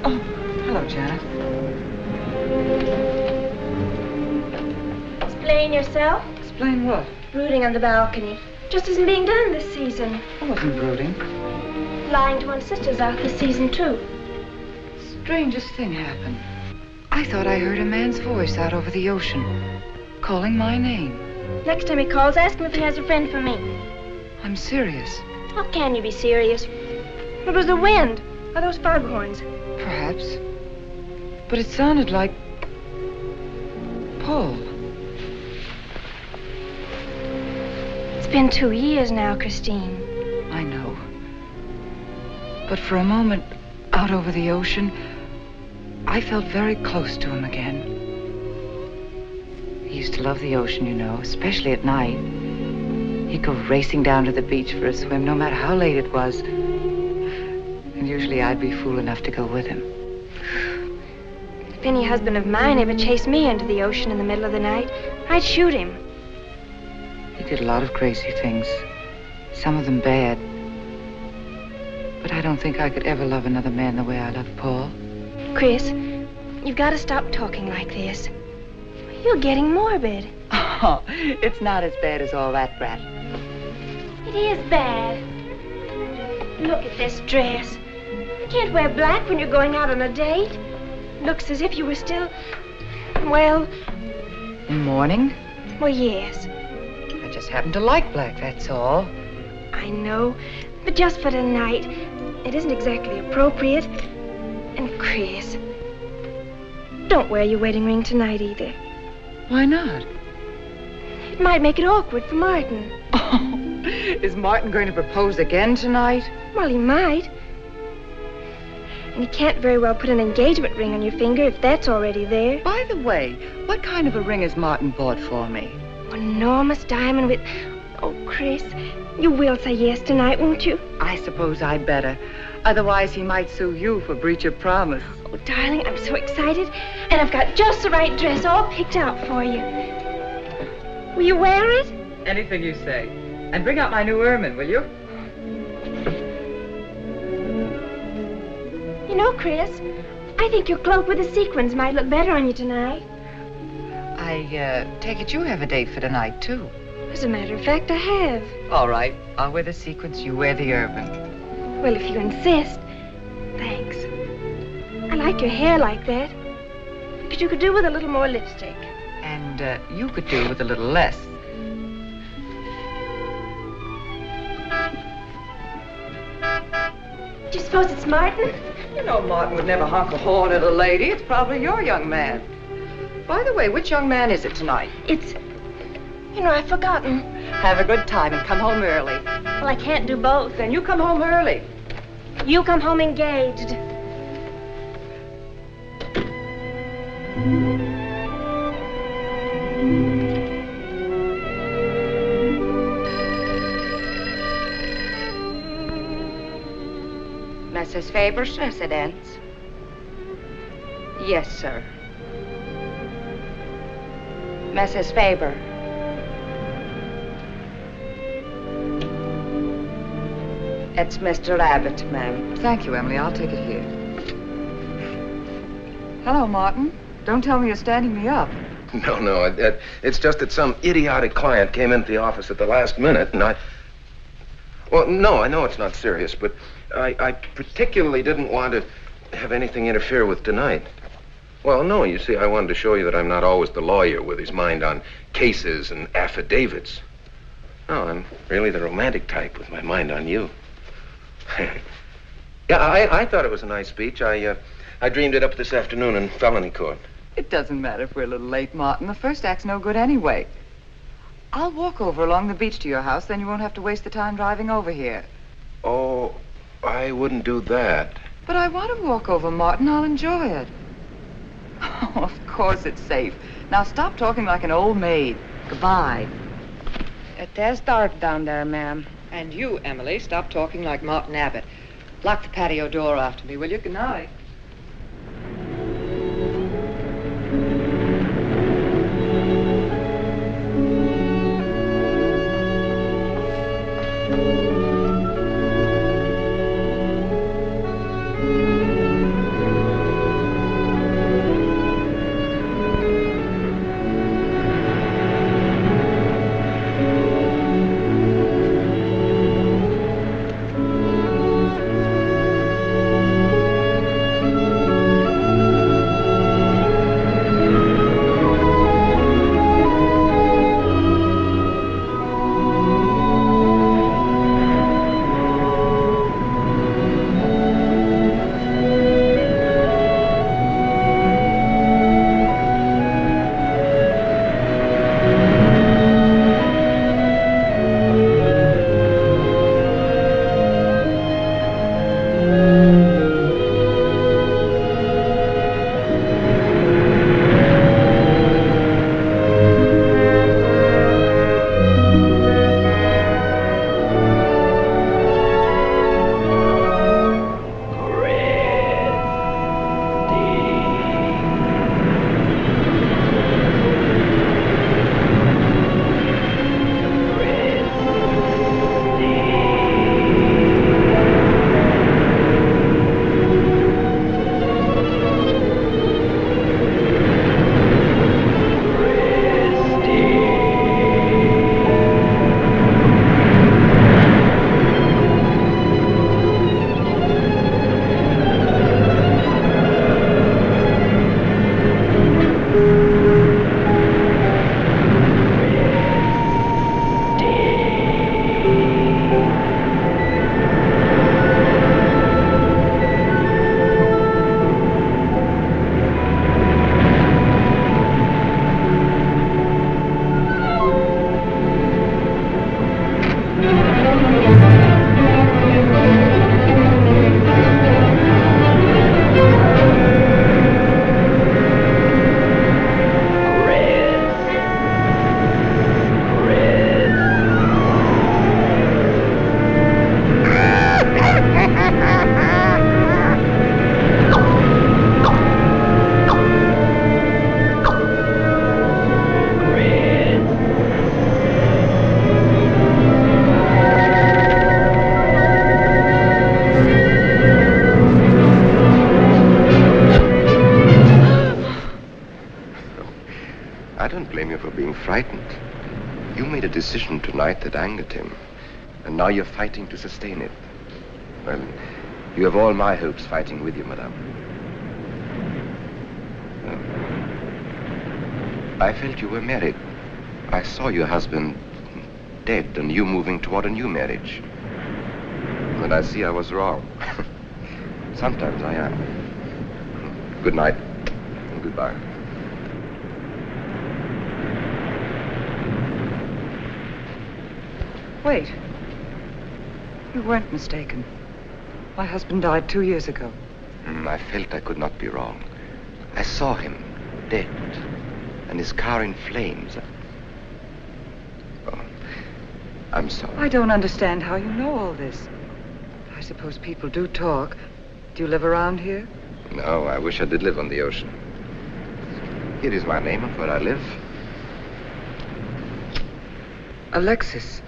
Oh, hello, Janet. Explain yourself. Explain what? Brooding on the balcony. Just isn't being done this season. I wasn't brooding. Lying to one's sisters out this season, too. Strangest thing happened. I thought I heard a man's voice out over the ocean, calling my name. Next time he calls, ask him if he has a friend for me. I'm serious. How can you be serious? It was the wind, or those foghorns. Perhaps. But it sounded like Paul. It's been 2 years now, Christine. I know. But for a moment, out over the ocean, I felt very close to him again. He used to love the ocean, you know, especially at night. He'd go racing down to the beach for a swim, no matter how late it was. And usually I'd be fool enough to go with him. If any husband of mine ever chased me into the ocean in the middle of the night, I'd shoot him. He did a lot of crazy things, some of them bad. But I don't think I could ever love another man the way I love Paul. Chris, you've got to stop talking like this. You're getting morbid. Oh, it's not as bad as all that, Brat. It is bad. Look at this dress. You can't wear black when you're going out on a date. Looks as if you were still, well... In mourning? Well, yes. I just happen to like black, that's all. I know, but just for tonight, it isn't exactly appropriate. And Chris, don't wear your wedding ring tonight either. Why not? It might make it awkward for Martin. Oh, is Martin going to propose again tonight? Well, he might. And you can't very well put an engagement ring on your finger if that's already there. By the way, what kind of a ring has Martin bought for me? An enormous diamond with... Oh, Chris, you will say yes tonight, won't you? I suppose I'd better. Otherwise, he might sue you for breach of promise. Oh, darling, I'm so excited. And I've got just the right dress all picked out for you. Will you wear it? Anything you say. And bring out my new ermine, will you? You know, Chris, I think your cloak with the sequins might look better on you tonight. I take it you have a date for tonight, too. As a matter of fact, I have. All right. I'll wear the sequins, you wear the ermine. Well, if you insist. Thanks. I like your hair like that. But you could do with a little more lipstick. And you could do with a little less. Do you suppose it's Martin? You know Martin would never honk a horn at a lady. It's probably your young man. By the way, which young man is it tonight? It's... You know, I've forgotten. Have a good time and come home early. Well, I can't do both. Then you come home early. You come home engaged. Mrs. Faber's residence? Yes, sir. Mrs. Faber. It's Mr. Abbott, ma'am. Thank you, Emily. I'll take it here. Hello, Martin. Don't tell me you're standing me up. No, it's just that some idiotic client came into the office at the last minute, and Well, no, I know it's not serious, but I particularly didn't want to have anything interfere with tonight. Well, no, you see, I wanted to show you that I'm not always the lawyer with his mind on cases and affidavits. No, I'm really the romantic type with my mind on you. Yeah, I thought it was a nice speech. I dreamed it up this afternoon in felony court. It doesn't matter if we're a little late, Martin. The first act's no good anyway. I'll walk over along the beach to your house, then you won't have to waste the time driving over here. Oh, I wouldn't do that. But I want to walk over, Martin. I'll enjoy it. Oh, of course it's safe. Now stop talking like an old maid. Goodbye. It is dark down there, ma'am. And you, Emily, stop talking like Martin Abbott. Lock the patio door after me, will you? Good night. I don't blame you for being frightened. You made a decision tonight that angered him. And now you're fighting to sustain it. Well, you have all my hopes fighting with you, madame. I felt you were married. I saw your husband dead and you moving toward a new marriage. And I see I was wrong. Sometimes I am. Good night and goodbye. Wait. You weren't mistaken. My husband died 2 years ago. I felt I could not be wrong. I saw him dead and his car in flames. Oh, I'm sorry. I don't understand how you know all this. I suppose people do talk. Do you live around here? No, I wish I did live on the ocean. Here is my name and where I live. Alexis.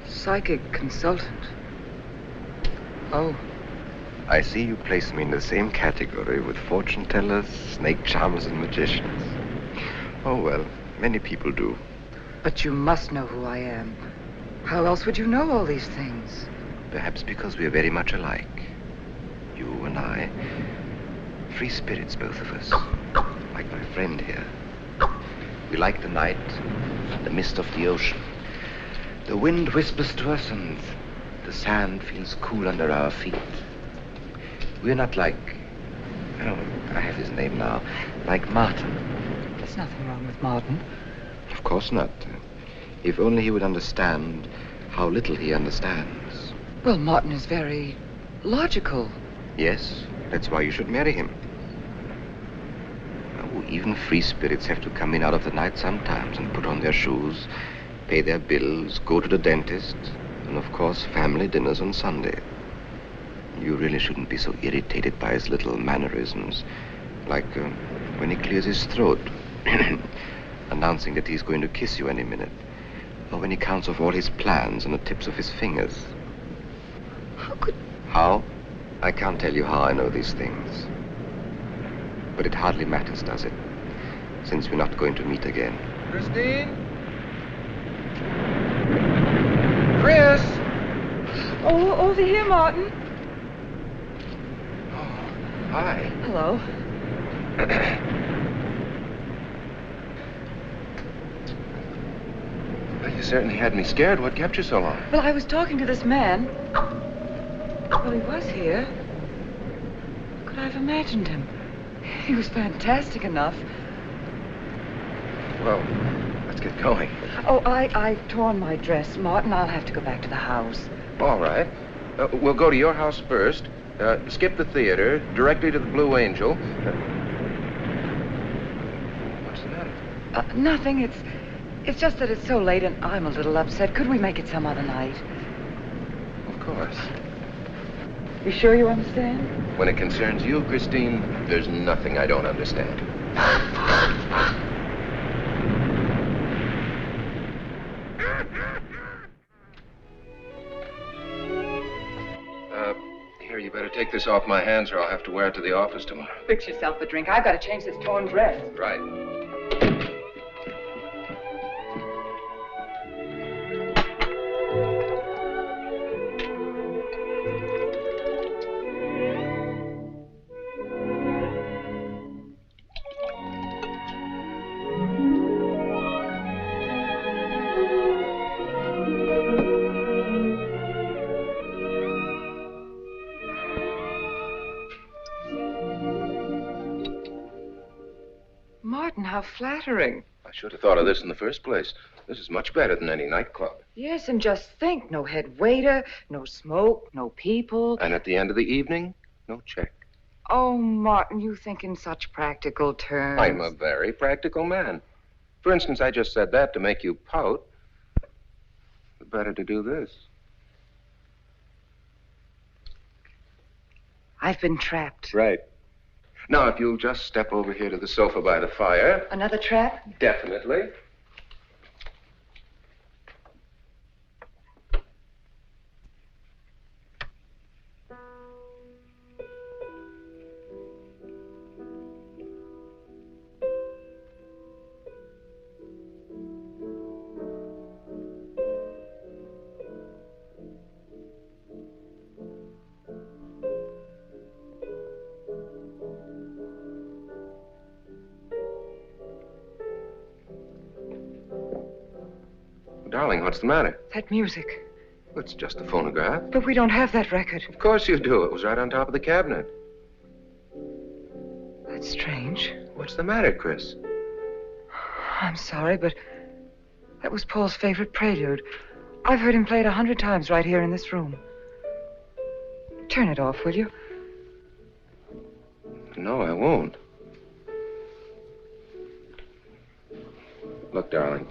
Psychic consultant. Oh. I see you place me in the same category with fortune tellers, snake charmers, and magicians. Oh, well, many people do. But you must know who I am. How else would you know all these things? Perhaps because we are very much alike. You and I. Free spirits, both of us. Like my friend here. We like the night, the mist of the ocean. The wind whispers to us and the sand feels cool under our feet. We're not like, oh, I have his name now, like Martin. There's nothing wrong with Martin. Of course not. If only he would understand how little he understands. Well, Martin is very logical. Yes, that's why you should marry him. Oh, even free spirits have to come in out of the night sometimes and put on their shoes, pay their bills, go to the dentist, and of course family dinners on Sunday. You really shouldn't be so irritated by his little mannerisms, like when he clears his throat, announcing that he's going to kiss you any minute, or when he counts off all his plans on the tips of his fingers. How could... How? I can't tell you how I know these things. But it hardly matters, does it? Since we're not going to meet again. Christine? Chris! Oh, over here, Martin. Oh, hi. Hello. Well, you certainly had me scared. What kept you so long? Well, I was talking to this man. Well, he was here. Could I have imagined him? He was fantastic enough. Well, let's get going. Oh, I've torn my dress, Martin. I'll have to go back to the house. All right. We'll go to your house first, skip the theater, directly to the Blue Angel. What's the matter? Nothing. It's just that it's so late and I'm a little upset. Could we make it some other night? Of course. You sure you understand? When it concerns you, Christine, there's nothing I don't understand. Here, you better take this off my hands or I'll have to wear it to the office tomorrow. Fix yourself a drink. I've got to change this torn dress. Right. Martin, how flattering. I should have thought of this in the first place. This is much better than any nightclub. Yes, and just think, no head waiter, no smoke, no people. And at the end of the evening, no check. Oh, Martin, you think in such practical terms. I'm a very practical man. For instance, I just said that to make you pout. Better to do this. I've been trapped. Right. Now, if you'll just step over here to the sofa by the fire. Another trap? Definitely. Darling, what's the matter? That music. Well, it's just a phonograph. But we don't have that record. Of course you do. It was right on top of the cabinet. That's strange. What's the matter, Chris? I'm sorry, but that was Paul's favorite prelude. I've heard him play it 100 times right here in this room. Turn it off, will you? No, I won't. Look, darling,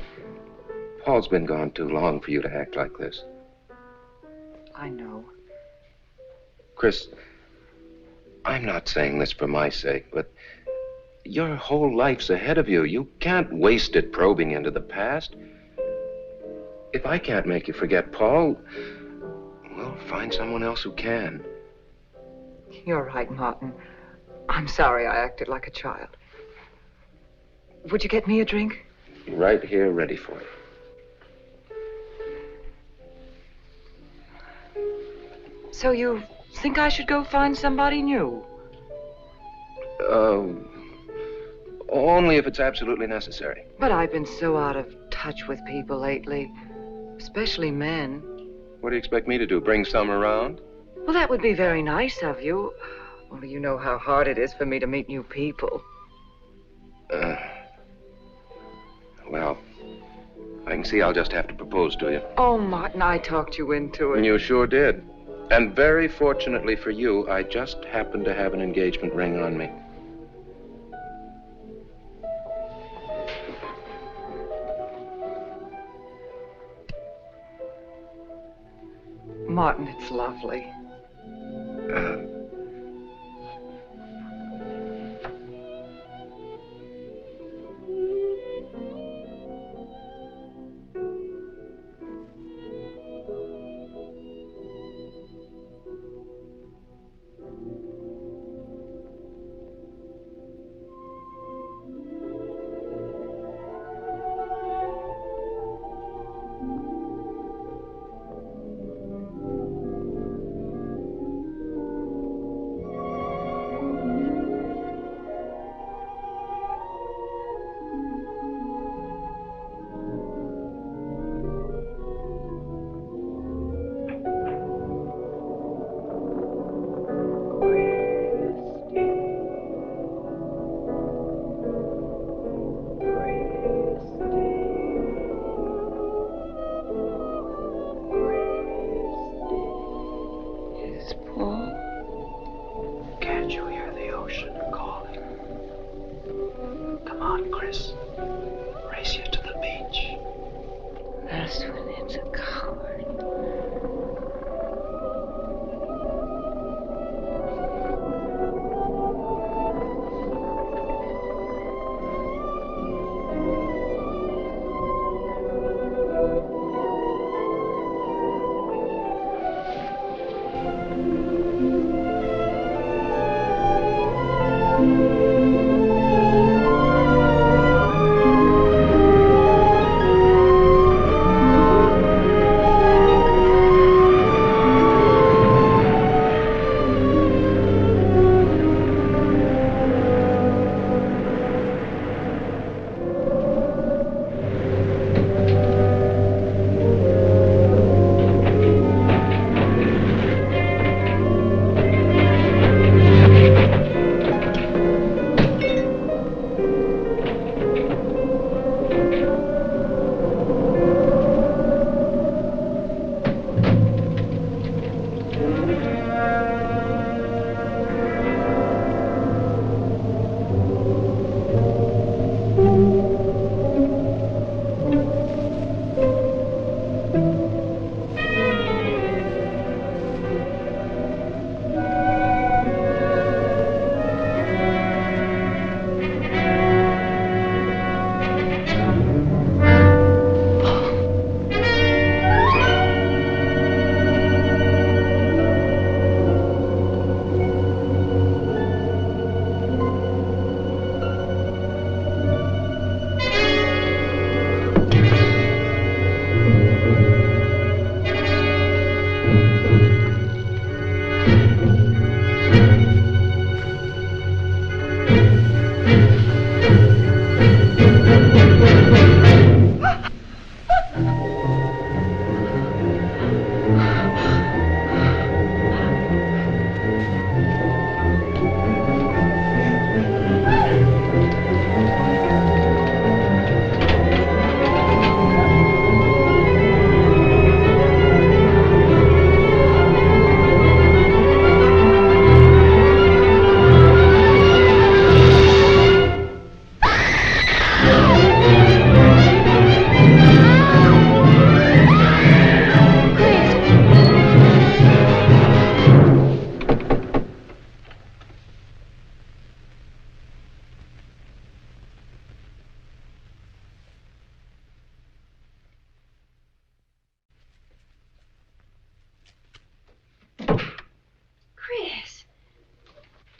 Paul's been gone too long for you to act like this. I know. Chris, I'm not saying this for my sake, but your whole life's ahead of you. You can't waste it probing into the past. If I can't make you forget Paul, well, find someone else who can. You're right, Martin. I'm sorry I acted like a child. Would you get me a drink? Right here, ready for you. So you think I should go find somebody new? Only if it's absolutely necessary. But I've been so out of touch with people lately, especially men. What do you expect me to do, bring some around? Well, that would be very nice of you. Only you know how hard it is for me to meet new people. Well, I can see I'll just have to propose to you. Oh, Martin, I talked you into it. And you sure did. And very fortunately for you, I just happened to have an engagement ring on me. Martin, it's lovely.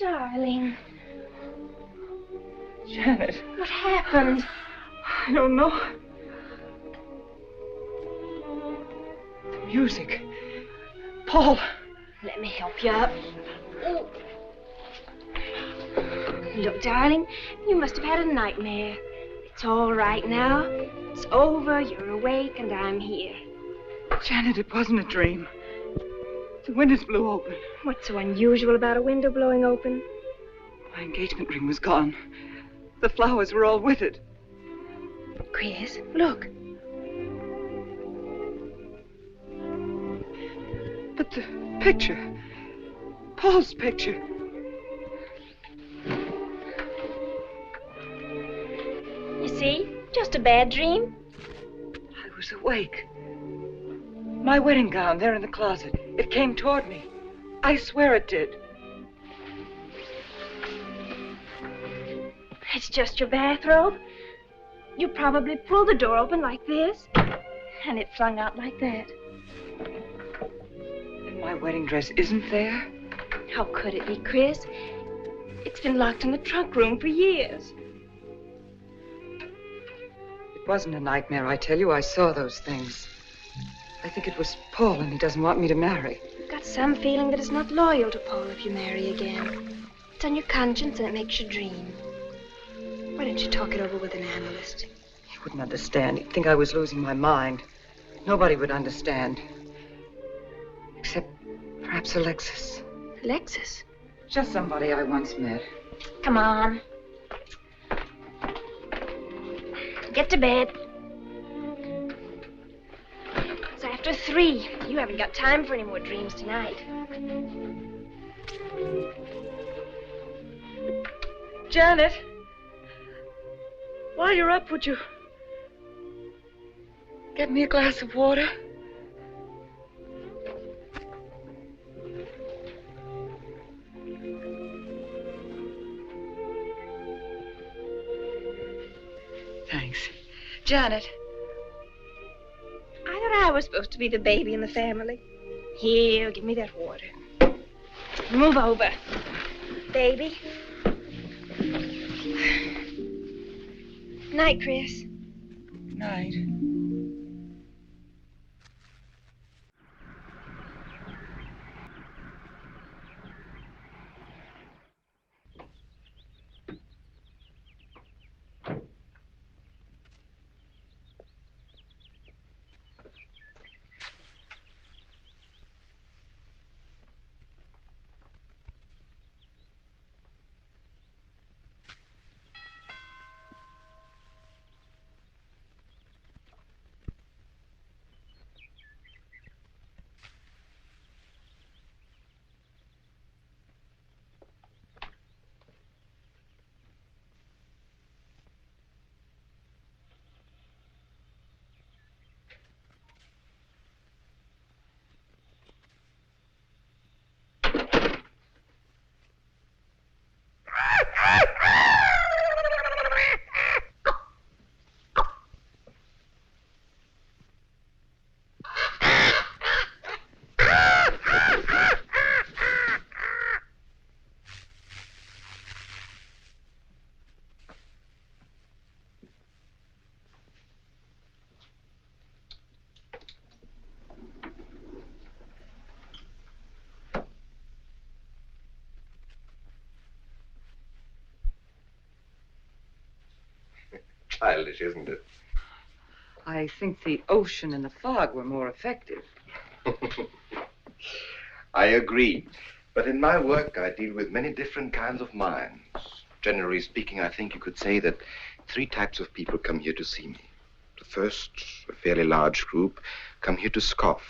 Darling, Janet, what happened? I don't know. The music. Paul. Let me help you up. Oh. Look, darling, you must have had a nightmare. It's all right now. It's over, you're awake, and I'm here. Janet, it wasn't a dream. The windows blew open. What's so unusual about a window blowing open? My engagement ring was gone. The flowers were all with it. Chris, look. But the picture. Paul's picture. You see? Just a bad dream. I was awake. My wedding gown there in the closet. It came toward me. I swear it did. It's just your bathrobe. You probably pulled the door open like this, and it flung out like that. And my wedding dress isn't there? How could it be, Chris? It's been locked in the trunk room for years. It wasn't a nightmare, I tell you. I saw those things. I think it was Paul, and he doesn't want me to marry. I've got some feeling that it's not loyal to Paul if you marry again. It's on your conscience, and it makes you dream. Why don't you talk it over with an analyst? He wouldn't understand. He'd think I was losing my mind. Nobody would understand. Except perhaps Alexis. Alexis? Just somebody I once met. Come on. Get to bed. It's after 3. You haven't got time for any more dreams tonight. Janet! While you're up, would you get me a glass of water? Thanks. Janet. I thought I was supposed to be the baby in the family. Here, give me that water. Move over. Baby. Night, Chris. Night. Childish, isn't it? I think the ocean and the fog were more effective. I agree. But in my work, I deal with many different kinds of minds. Generally speaking, I think you could say that 3 types of people come here to see me. The first, a fairly large group, come here to scoff.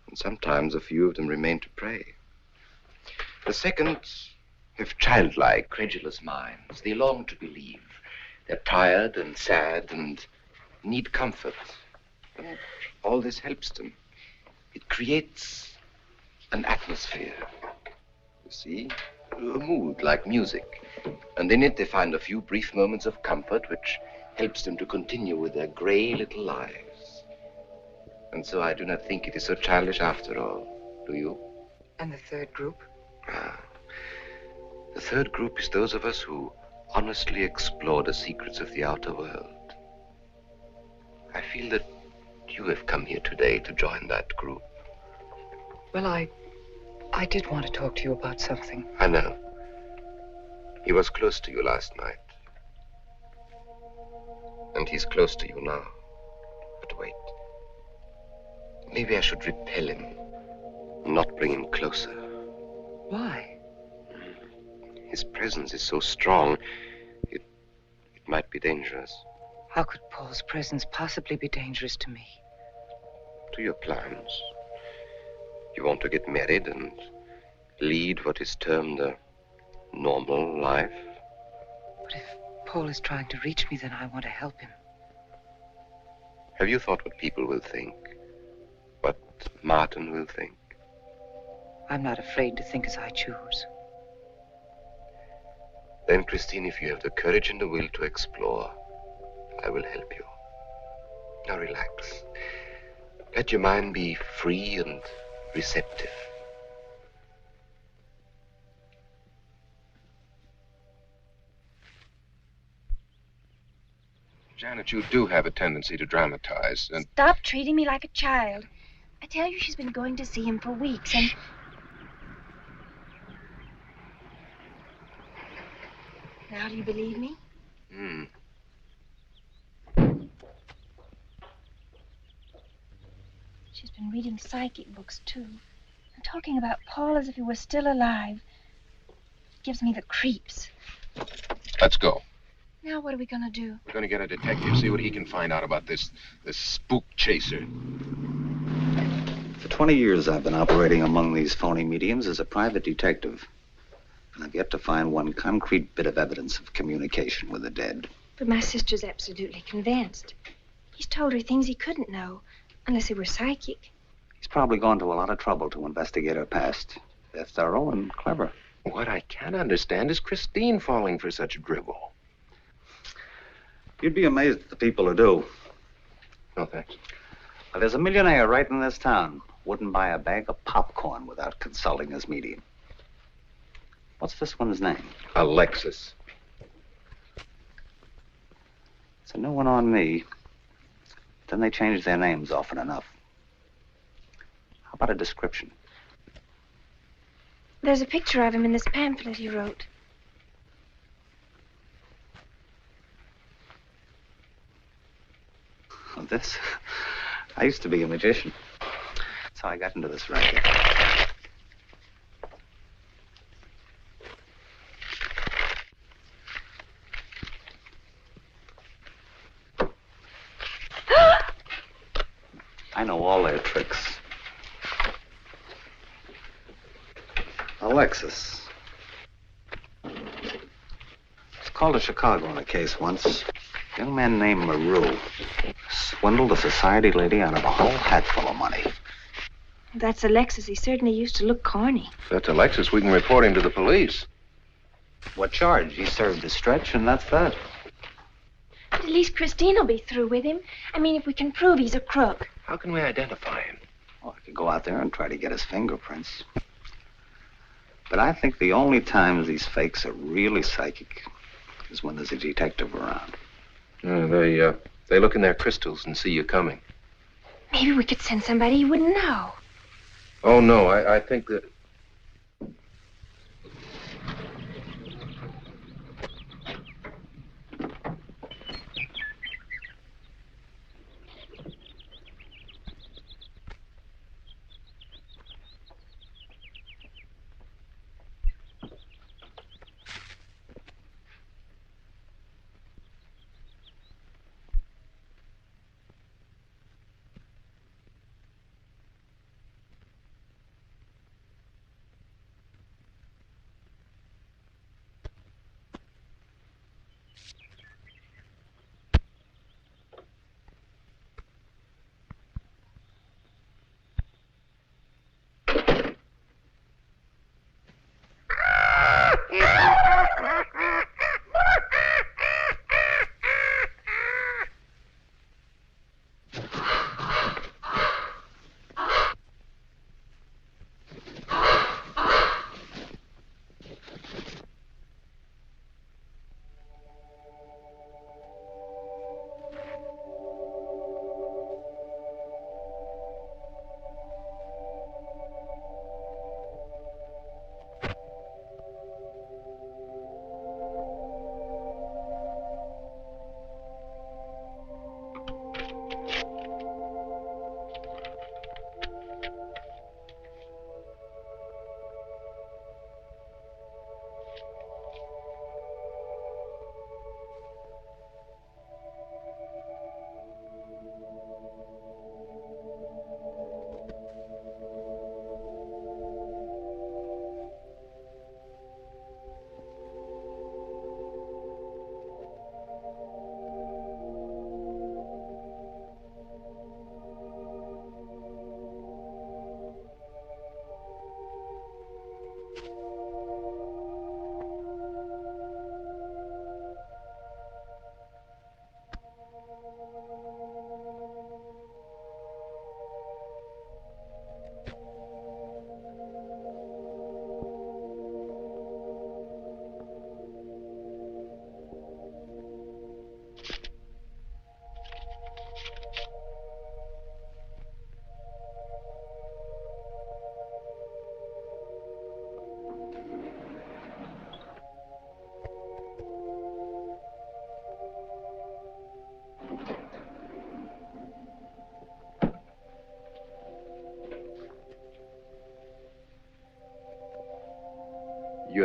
And sometimes a few of them remain to pray. The second have childlike, credulous minds. They long to believe. They're tired and sad and need comfort. And all this helps them. It creates an atmosphere. You see? A mood like music. And in it they find a few brief moments of comfort which helps them to continue with their gray little lives. And so I do not think it is so childish after all. Do you? And the third group? The third group is those of us who honestly explore the secrets of the outer world. I feel that you have come here today to join that group. Well, I did want to talk to you about something. I know. He was close to you last night. And he's close to you now. But wait. Maybe I should repel him, not bring him closer. Why? His presence is so strong, it might be dangerous. How could Paul's presence possibly be dangerous to me? To your plans. You want to get married and lead what is termed a normal life. But if Paul is trying to reach me, then I want to help him. Have you thought what people will think? What Martin will think? I'm not afraid to think as I choose. Then, Christine, if you have the courage and the will to explore, I will help you. Now relax. Let your mind be free and receptive. Janet, you do have a tendency to dramatize, and... Stop treating me like a child. I tell you, she's been going to see him for weeks, and... Now, do you believe me? She's been reading psychic books, too. And talking about Paul as if he were still alive. It gives me the creeps. Let's go. Now, what are we going to do? We're going to get a detective, see what he can find out about this spook chaser. For 20 years, I've been operating among these phony mediums as a private detective. And I've yet to find one concrete bit of evidence of communication with the dead. But my sister's absolutely convinced. He's told her things he couldn't know, unless he were psychic. He's probably gone to a lot of trouble to investigate her past. They're thorough and clever. What I can't understand is Christine falling for such drivel. You'd be amazed at the people who do. No, thanks. Well, there's a millionaire right in this town. Wouldn't buy a bag of popcorn without consulting his medium. What's this one's name? Alexis. It's a new one on me. Then they change their names often enough. How about a description? There's a picture of him in this pamphlet he wrote. Oh, this? I used to be a magician. That's how I got into this racket. I know all their tricks. Alexis. It's called to Chicago on a case once. A young man named Maru swindled a society lady out of a whole hatful of money. That's Alexis. He certainly used to look corny. If that's Alexis, we can report him to the police. What charge? He served his stretch, and that's that. But at least Christine will be through with him. I mean, if we can prove he's a crook. How can we identify him? Oh, I could go out there and try to get his fingerprints. But I think the only times these fakes are really psychic is when there's a detective around. They look in their crystals and see you coming. Maybe we could send somebody you wouldn't know. Oh, no, I think that...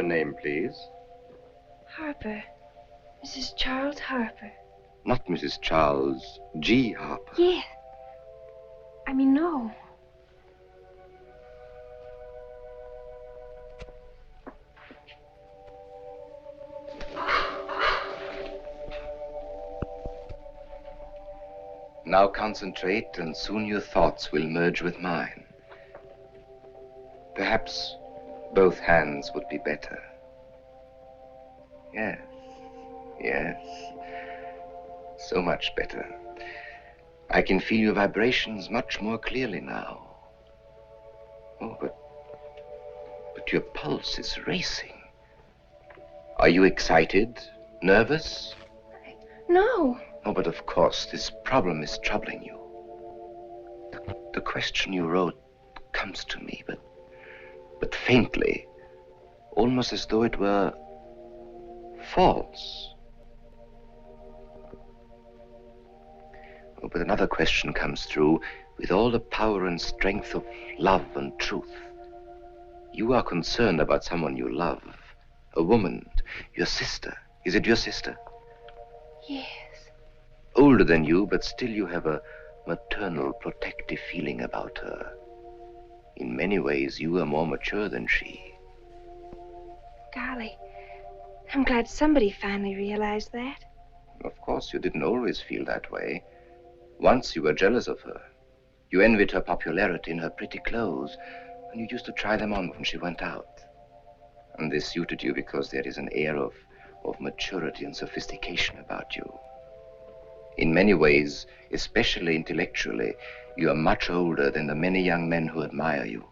your name, please? Harper. Mrs. Charles Harper. Not Mrs. Charles G. Harper. Yeah. I mean, no. Now concentrate, and soon your thoughts will merge with mine. Perhaps both hands would be better. Yes, yes. So much better. I can feel your vibrations much more clearly now. Oh, but your pulse is racing. Are you excited? Nervous? No. Oh, but of course, this problem is troubling you. The question you wrote comes to me, but faintly, almost as though it were false. Oh, but another question comes through with all the power and strength of love and truth. You are concerned about someone you love, a woman, your sister. Is it your sister? Yes. Older than you, but still you have a maternal, protective feeling about her. In many ways, you are more mature than she. Golly, I'm glad somebody finally realized that. Of course, you didn't always feel that way. Once you were jealous of her. You envied her popularity in her pretty clothes, and you used to try them on when she went out. And this suited you because there is an air of maturity and sophistication about you. In many ways, especially intellectually, you are much older than the many young men who admire you.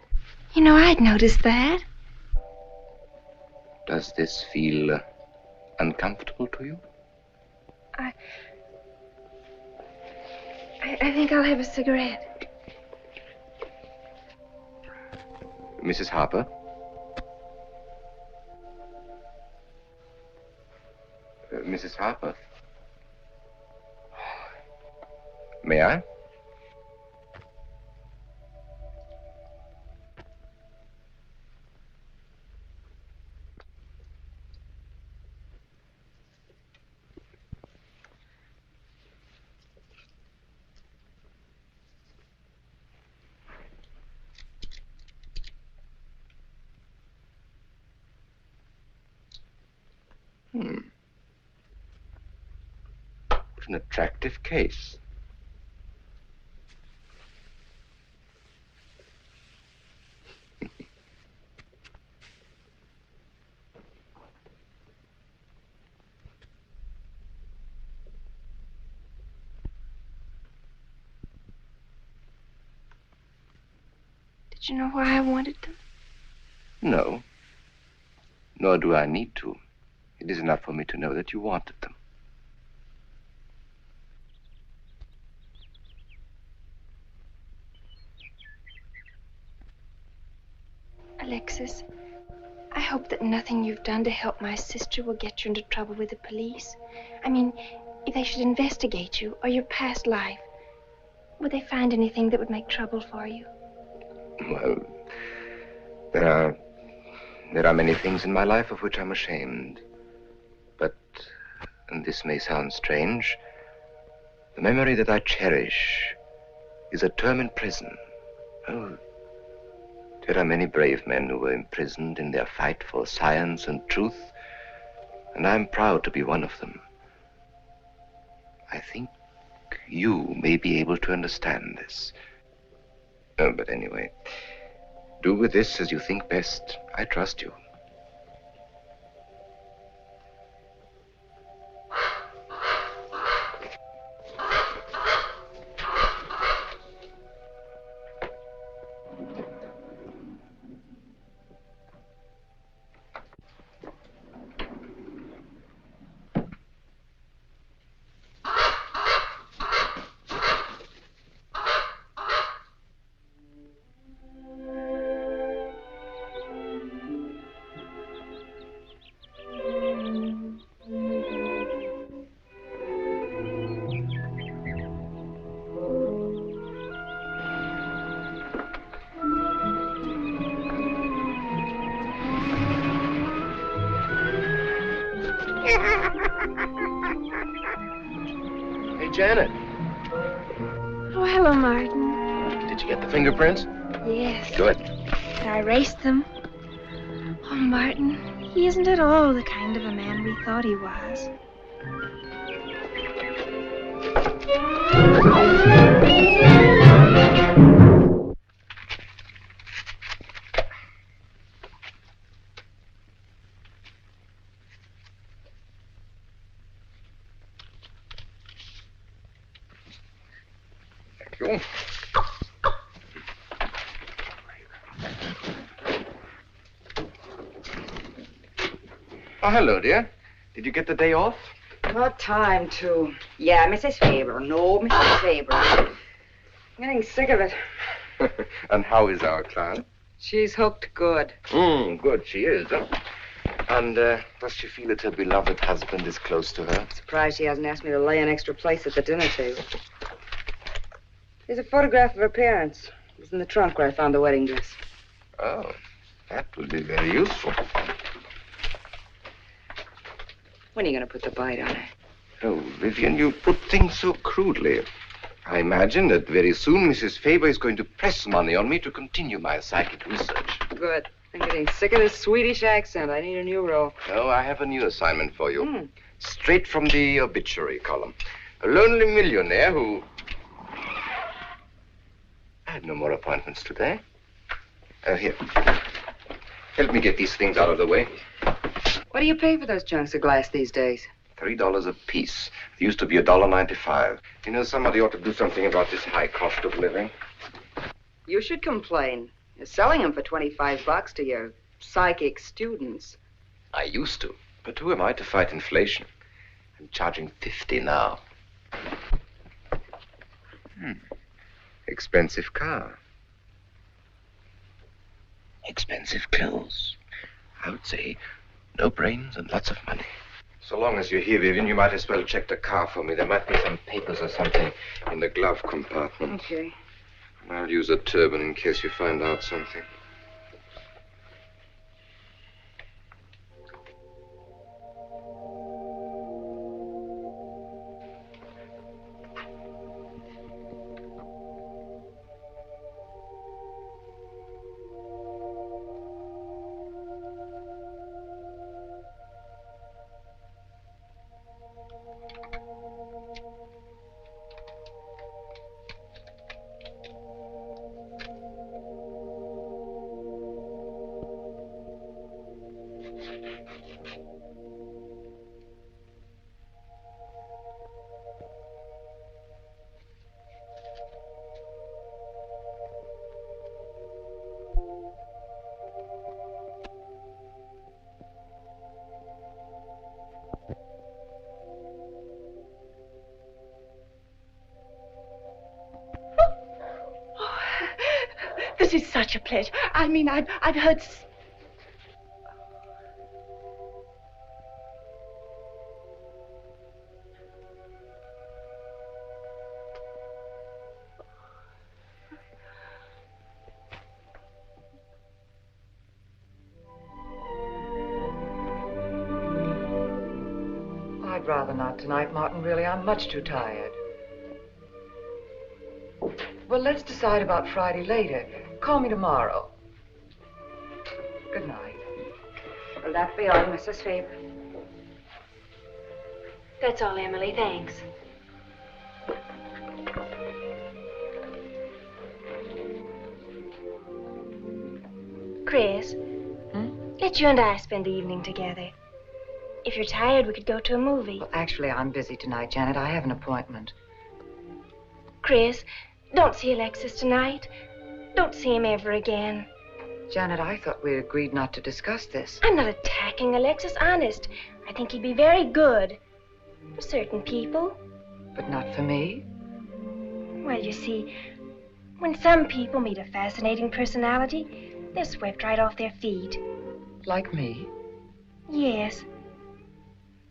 You know, I'd noticed that. Does this feel uncomfortable to you? I think I'll have a cigarette. Mrs. Harper? Mrs. Harper? May I? What an attractive case. Did you know why I wanted them? No. Nor do I need to. It is enough for me to know that you wanted them. Alexis, I hope that nothing you've done to help my sister will get you into trouble with the police. I mean, if they should investigate you or your past life, would they find anything that would make trouble for you? Well, there are many things in my life of which I'm ashamed. But, and this may sound strange, the memory that I cherish is a term in prison. Oh, there are many brave men who were imprisoned in their fight for science and truth, and I'm proud to be one of them. I think you may be able to understand this. Oh, but anyway, do with this as you think best. I trust you. Hey, Janet, Oh, hello, Martin. did you get the fingerprints? Yes. Good. But I erased them. Oh, Martin, he isn't at all the kind of a man we thought he was. Thank you. Oh, hello, dear. Did you get the day off? What time to? Yeah, Mrs. Faber. No, Mrs. Faber. I'm getting sick of it. And how is our client? She's hooked good. Good, she is. Huh? And does she feel that her beloved husband is close to her? Surprised she hasn't asked me to lay an extra place at the dinner table. Here's a photograph of her parents. It was in the trunk where I found the wedding dress. Oh, that will be very useful. When are you going to put the bite on her? Oh, Vivian, you put things so crudely. I imagine that very soon Mrs. Faber is going to press money on me to continue my psychic research. Good. I'm getting sick of this Swedish accent. I need a new role. No, I have a new assignment for you. Straight from the obituary column. A lonely millionaire who... I had no more appointments today. Here. Help me get these things out of the way. What do you pay for those chunks of glass these days? $3 a piece. They used to be $1.95. You know, somebody ought to do something about this high cost of living. You should complain. You're selling them for $25 to your psychic students. I used to. But who am I to fight inflation? I'm charging $50 now. Expensive car. Expensive clothes. I would say no brains and lots of money. So long as you're here, Vivian, you might as well check the car for me. There might be some papers or something in the glove compartment. Okay. I'll use a turban in case you find out something. This is such a pleasure. I mean, I've heard... I'd rather not tonight, Martin, really. I'm much too tired. Well, let's decide about Friday later. Call me tomorrow. Good night. Will that be all, Mrs. Faber? That's all, Emily. Thanks. Chris, let you and I spend the evening together. If you're tired, we could go to a movie. Well, actually, I'm busy tonight, Janet. I have an appointment. Chris, don't see Alexis tonight. Don't see him ever again. Janet, I thought we agreed not to discuss this. I'm not attacking Alexis, honest. I think he'd be very good for certain people. But not for me? Well, you see, when some people meet a fascinating personality, they're swept right off their feet. Like me? Yes.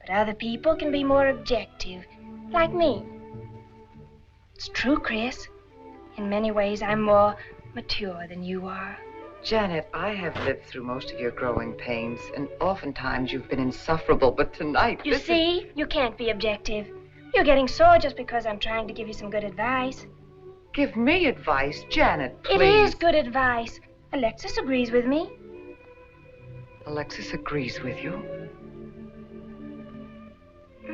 But other people can be more objective, like me. It's true, Chris. In many ways, I'm more mature than you are. Janet, I have lived through most of your growing pains, and oftentimes you've been insufferable, but tonight... You see, you can't be objective. You're getting sore just because I'm trying to give you some good advice. Give me advice, Janet, please. It is good advice. Alexis agrees with me. Alexis agrees with you?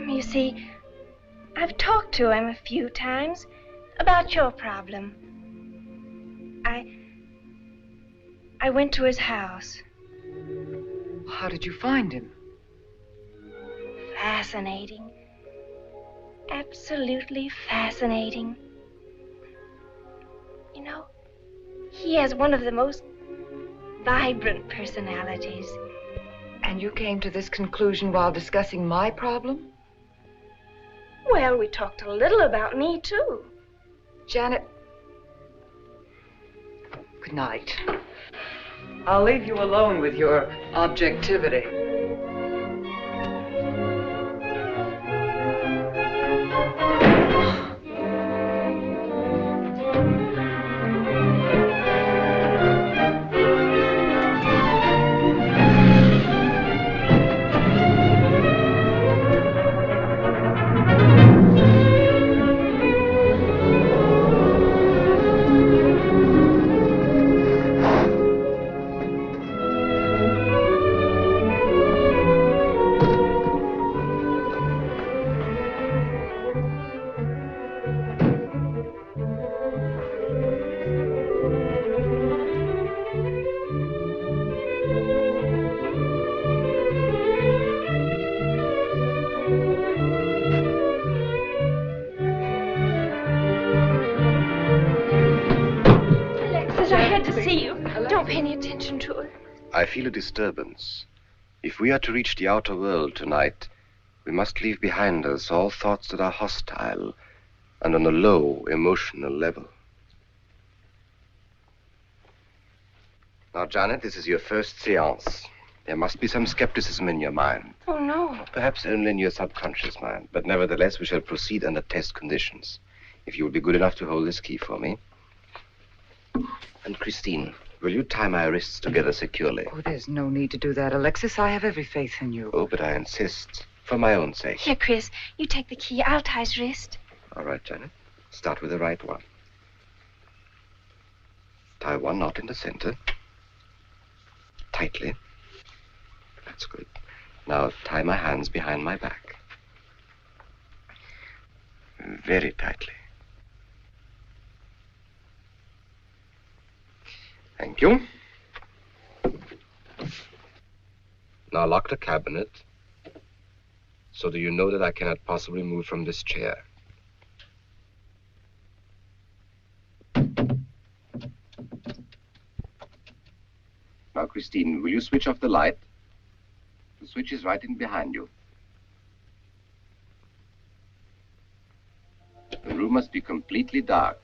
You see, I've talked to him a few times about your problem. I went to his house. How did you find him? Fascinating. Absolutely fascinating. You know, he has one of the most vibrant personalities. And you came to this conclusion while discussing my problem? Well, we talked a little about me, too. Janet, good night. I'll leave you alone with your objectivity. I feel a disturbance. If we are to reach the outer world tonight, we must leave behind us all thoughts that are hostile and on a low emotional level. Now, Janet, this is your first seance. There must be some skepticism in your mind. Oh, no. Perhaps only in your subconscious mind, but nevertheless, we shall proceed under test conditions. If you will be good enough to hold this key for me. And Christine, will you tie my wrists together securely? Oh, there's no need to do that, Alexis. I have every faith in you. Oh, but I insist. For my own sake. Here, Chris, you take the key. I'll tie his wrist. All right, Janet. Start with the right one. Tie one knot in the center. Tightly. That's good. Now tie my hands behind my back. Very tightly. Thank you. Now lock the cabinet. So do you know that I cannot possibly move from this chair? Now, Christine, will you switch off the light? The switch is right in behind you. The room must be completely dark.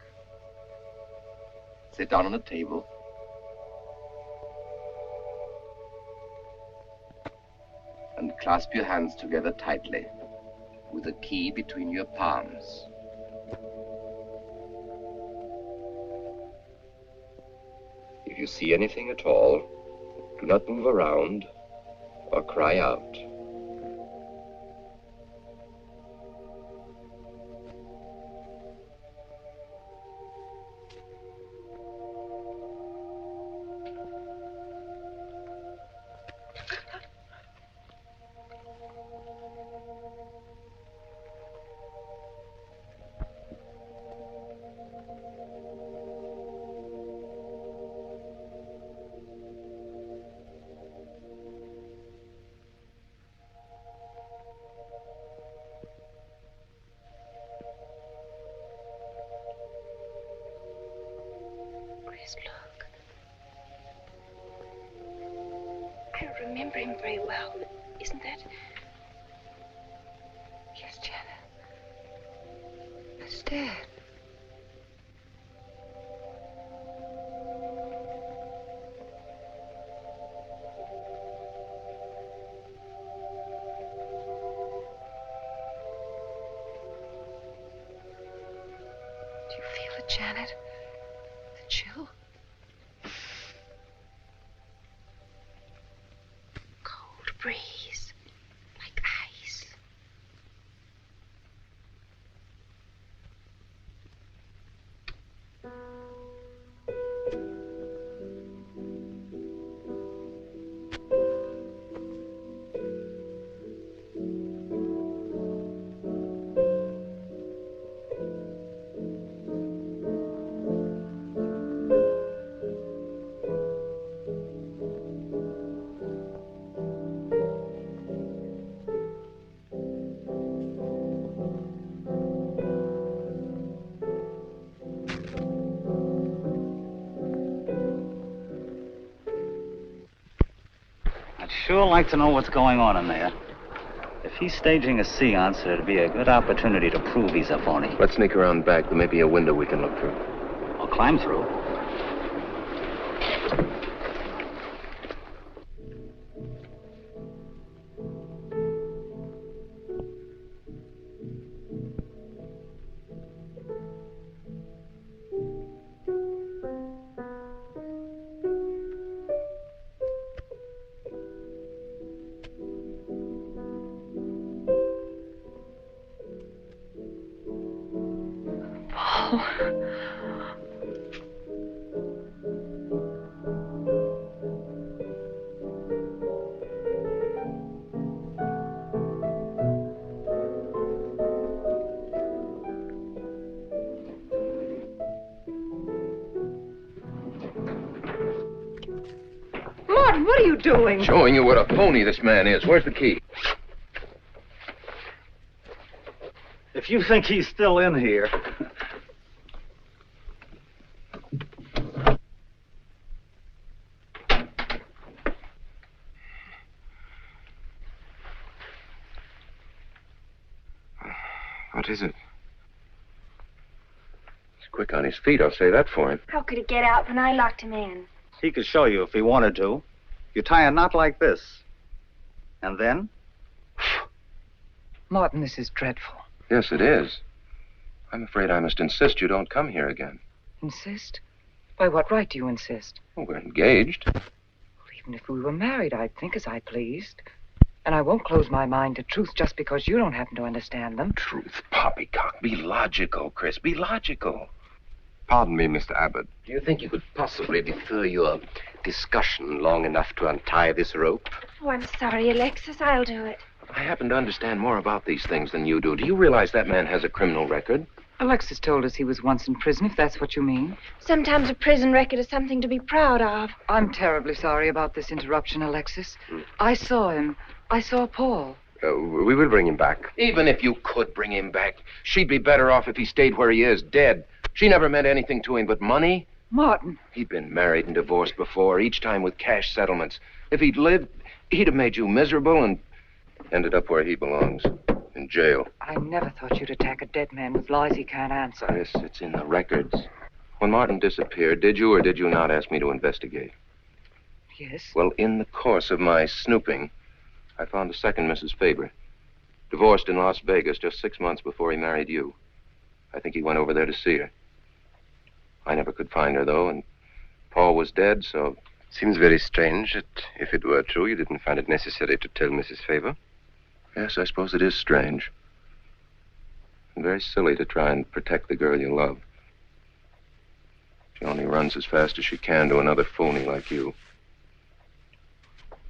Sit down on a table. And clasp your hands together tightly, with the key between your palms. If you see anything at all, do not move around or cry out. Look. I don't remember him very well, but isn't that... Yes, Janet. That's Dad. Do you feel it, Janet? The chill? sure like to know what's going on in there. If he's staging a seance, it'd be a good opportunity to prove he's a phony. Let's sneak around back. There may be a window we can look through. I'll climb through. Martin, what are you doing? Showing you what a phony this man is. Where's the key? If you think he's still in here... What is it? He's quick on his feet, I'll say that for him. How could he get out when I locked him in? He could show you if he wanted to. You tie a knot like this. And then? Martin, this is dreadful. Yes, it is. I'm afraid I must insist you don't come here again. Insist? By what right do you insist? Well, we're engaged. Well, even if we were married, I'd think as I pleased. And I won't close my mind to truth just because you don't happen to understand them. Truth, poppycock. Be logical, Chris. Be logical. Pardon me, Mr. Abbott. Do you think you could possibly defer your discussion long enough to untie this rope? Oh, I'm sorry, Alexis. I'll do it. I happen to understand more about these things than you do. Do you realize that man has a criminal record? Alexis told us he was once in prison, if that's what you mean. Sometimes a prison record is something to be proud of. I'm terribly sorry about this interruption, Alexis. I saw him. I saw Paul. We will bring him back. Even if you could bring him back, she'd be better off if he stayed where he is, dead. She never meant anything to him but money. Martin. He'd been married and divorced before, each time with cash settlements. If he'd lived, he'd have made you miserable and ended up where he belongs, in jail. I never thought you'd attack a dead man with lies he can't answer. Yes, it's in the records. When Martin disappeared, did you or did you not ask me to investigate? Yes. Well, in the course of my snooping, I found a second Mrs. Faber, divorced in Las Vegas just 6 months before he married you. I think he went over there to see her. I never could find her, though, and Paul was dead, so... Seems very strange that if it were true, you didn't find it necessary to tell Mrs. Faber. Yes, I suppose it is strange. And very silly to try and protect the girl you love. She only runs as fast as she can to another phony like you.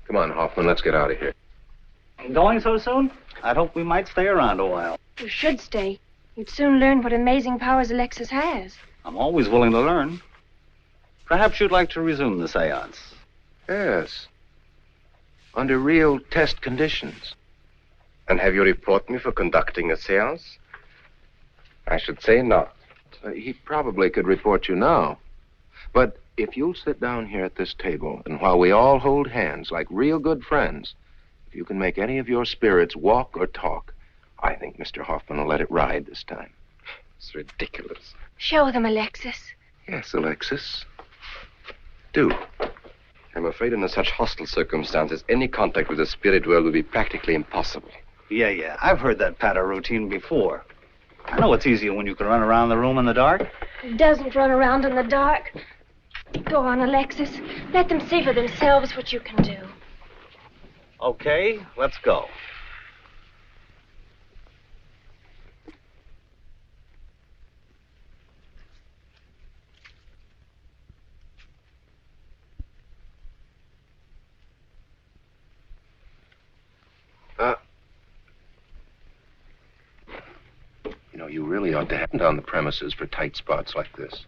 Come on, Hoffman, let's get out of here. Going so soon? I'd hope we might stay around a while. You should stay. You'd soon learn what amazing powers Alexis has. I'm always willing to learn. Perhaps you'd like to resume the seance. Yes. Under real test conditions. And have you report me for conducting a seance? I should say not. He probably could report you now. But if you'll sit down here at this table, and while we all hold hands like real good friends, if you can make any of your spirits walk or talk, I think Mr. Hoffman will let it ride this time. It's ridiculous. Show them, Alexis. Yes, Alexis. Do. I'm afraid under such hostile circumstances, any contact with the spirit world would be practically impossible. Yeah. I've heard that patter routine before. I know it's easier when you can run around the room in the dark. He doesn't run around in the dark. Go on, Alexis. Let them see for themselves what you can do. Okay, let's go. You really ought to have on the premises for tight spots like this.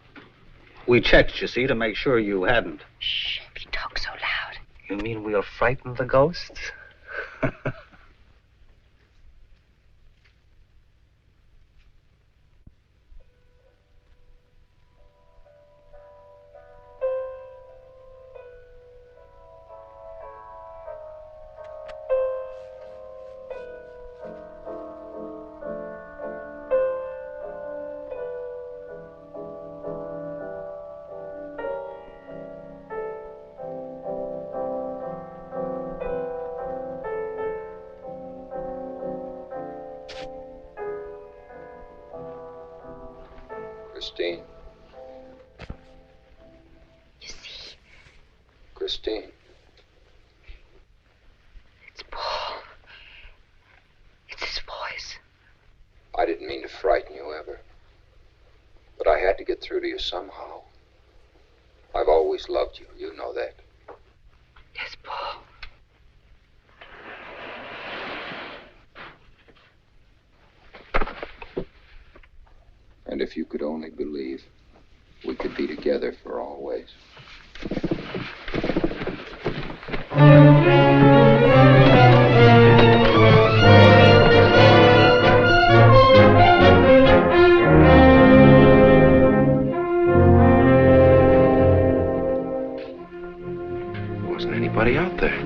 We checked, you see, to make sure you hadn't. Shh, if you talk so loud. You mean we'll frighten the ghosts? Christine. You see, Christine. it's Paul. It's his voice. I didn't mean to frighten you ever. But I had to get through to you somehow. I've always loved you. You know that. Yes, Paul. And if you could only believe, we could be together for always. There wasn't anybody out there.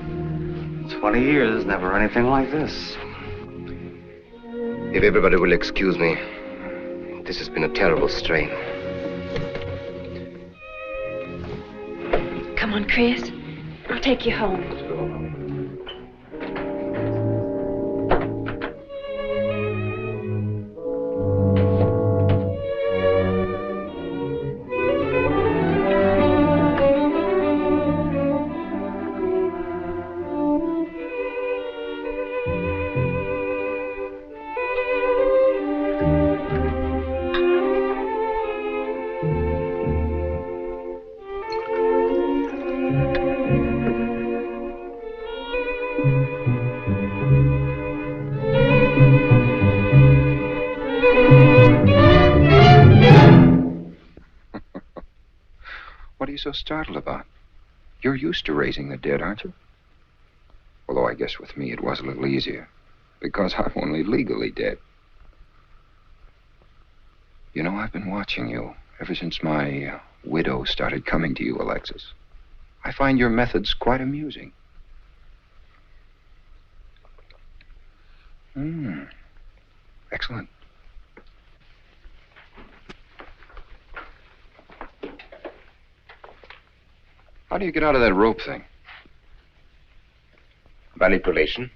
20 years, never anything like this. If everybody will excuse me, this has been a terrible strain. Come on, Chris. I'll take you home. What are you so startled about? You're used to raising the dead, aren't you? Although I guess with me it was a little easier, because I'm only legally dead. You know, I've been watching you ever since my widow started coming to you, Alexis. I find your methods quite amusing. Excellent. How do you get out of that rope thing? Manipulation.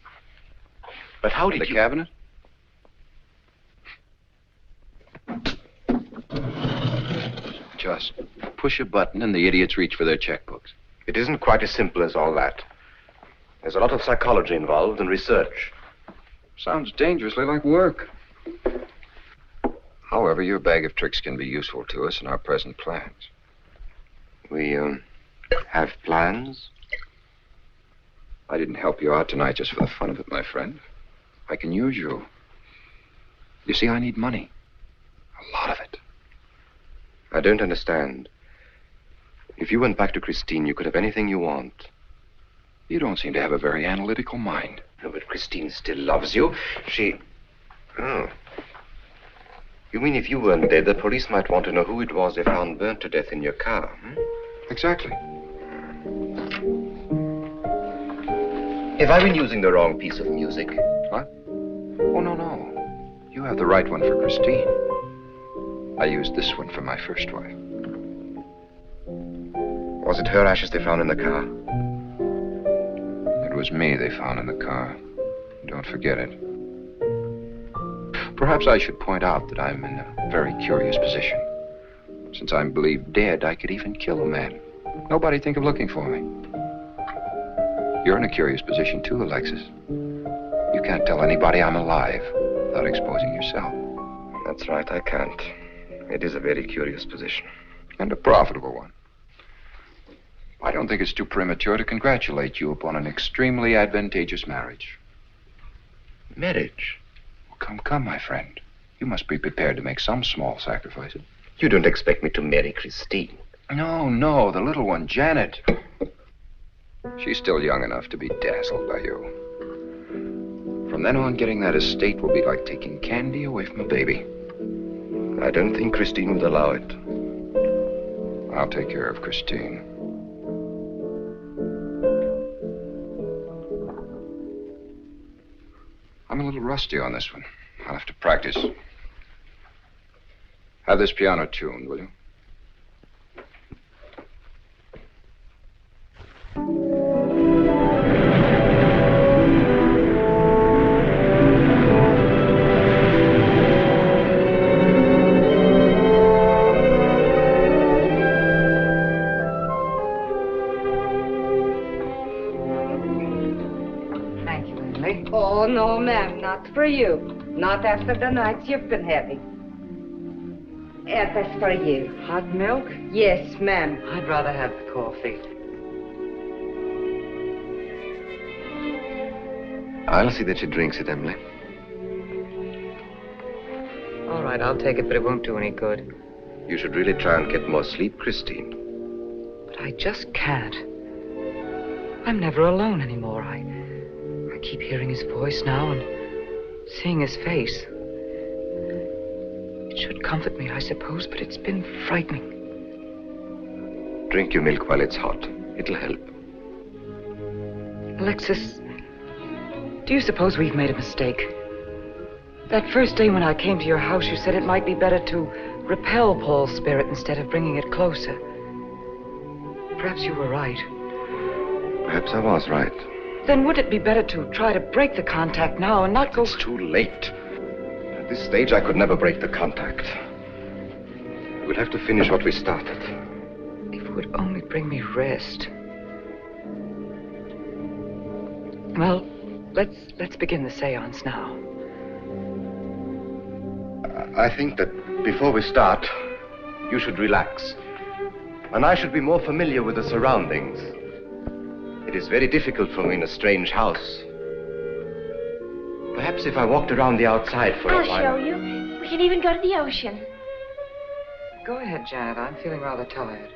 But how In did the you... cabinet? Just push a button and the idiots reach for their checkbooks. It isn't quite as simple as all that. There's a lot of psychology involved and research. Sounds dangerously like work. However, your bag of tricks can be useful to us in our present plans. We, have plans? I didn't help you out tonight just for the fun of it, my friend. I can use you. You see, I need money. A lot of it. I don't understand. If you went back to Christine, you could have anything you want. You don't seem to have a very analytical mind. No, but Christine still loves you. She... Oh. You mean if you weren't dead, the police might want to know who it was they found burnt to death in your car, hmm? Exactly. Have I been using the wrong piece of music? What? Oh, no. You have the right one for Christine. I used this one for my first wife. Was it her ashes they found in the car? It was me they found in the car. Don't forget it. Perhaps I should point out that I'm in a very curious position. Since I'm believed dead, I could even kill a man. Nobody'd think of looking for me. You're in a curious position too, Alexis. You can't tell anybody I'm alive without exposing yourself. That's right, I can't. It is a very curious position. And a profitable one. I don't think it's too premature to congratulate you upon an extremely advantageous marriage. Marriage? Well, come, my friend. You must be prepared to make some small sacrifices. You don't expect me to marry Christine? No, the little one, Janet. She's still young enough to be dazzled by you. From then on, getting that estate will be like taking candy away from a baby. I don't think Christine would allow it. I'll take care of Christine. I'm a little rusty on this one. I'll have to practice. Have this piano tuned, will you? Not for you. Not after the nights you've been having. And that's for you. Hot milk? Yes, ma'am. I'd rather have the coffee. I'll see that she drinks it, Emily. All right, I'll take it, but it won't do any good. You should really try and get more sleep, Christine. But I just can't. I'm never alone anymore. I keep hearing his voice now and seeing his face. It should comfort me, I suppose, but it's been frightening. Drink your milk while it's hot. It'll help. Alexis, do you suppose we've made a mistake? That first day when I came to your house, you said it might be better to repel Paul's spirit instead of bringing it closer. Perhaps you were right. Perhaps I was right. Then would it be better to try to break the contact now and not go... It's too late. At this stage, I could never break the contact. We'll have to finish what we started. If it would only bring me rest. Well, let's begin the seance now. I think that before we start, you should relax. And I should be more familiar with the surroundings. It is very difficult for me in a strange house. Perhaps if I walked around the outside for a while... I'll show you. We can even go to the ocean. Go ahead, Janet. I'm feeling rather tired.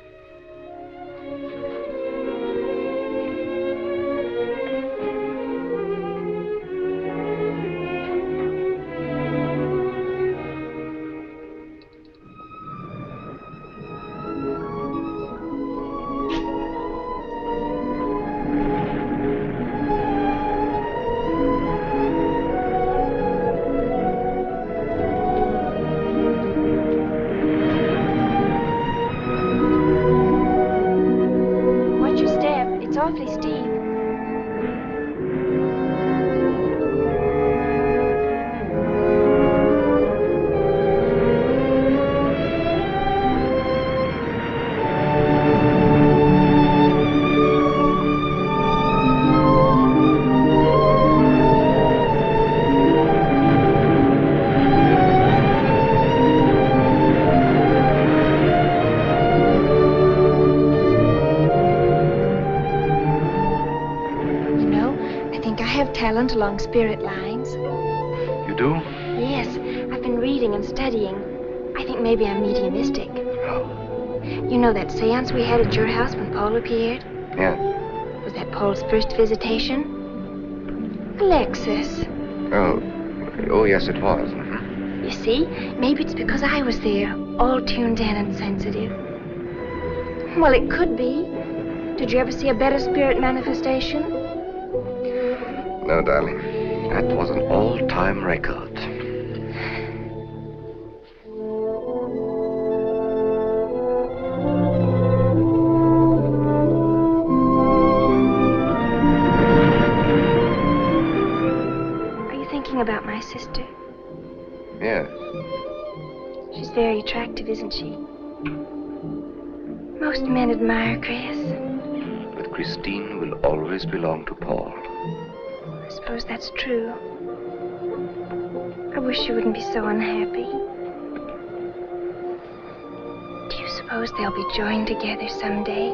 Along spirit lines. You do? Yes, I've been reading and studying. I think maybe I'm mediumistic. Oh. You know that seance we had at your house when Paul appeared? Yeah. Was that Paul's first visitation? Alexis. Oh, yes, it was. Mm-hmm. You see, maybe it's because I was there, all tuned in and sensitive. Well, it could be. Did you ever see a better spirit manifestation? No, darling. That was an all-time record. Are you thinking about my sister? Yes. She's very attractive, isn't she? Most men admire Grace. But Christine will always belong to Paul. I suppose that's true. I wish you wouldn't be so unhappy. Do you suppose they'll be joined together someday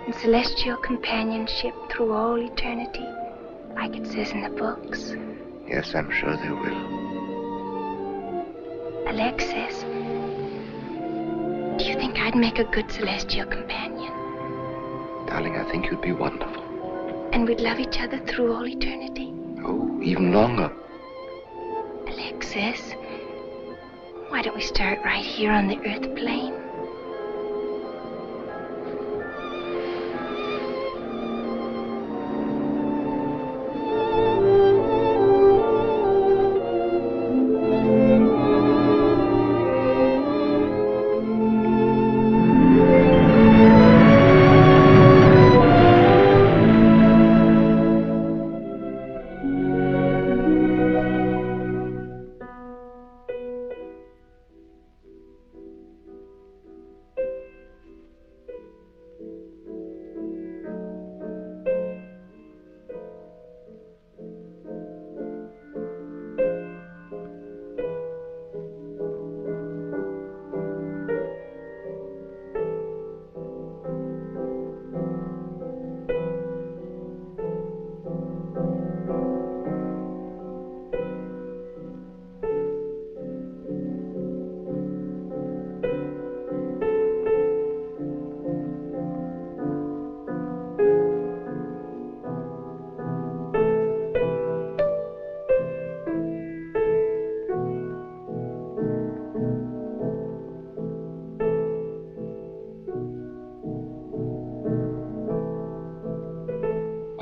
in celestial companionship through all eternity, like it says in the books? Yes, I'm sure they will. Alexis, do you think I'd make a good celestial companion? Darling, I think you'd be wonderful. And we'd love each other through all eternity? Oh, even longer. Alexis, why don't we start right here on the earth plane?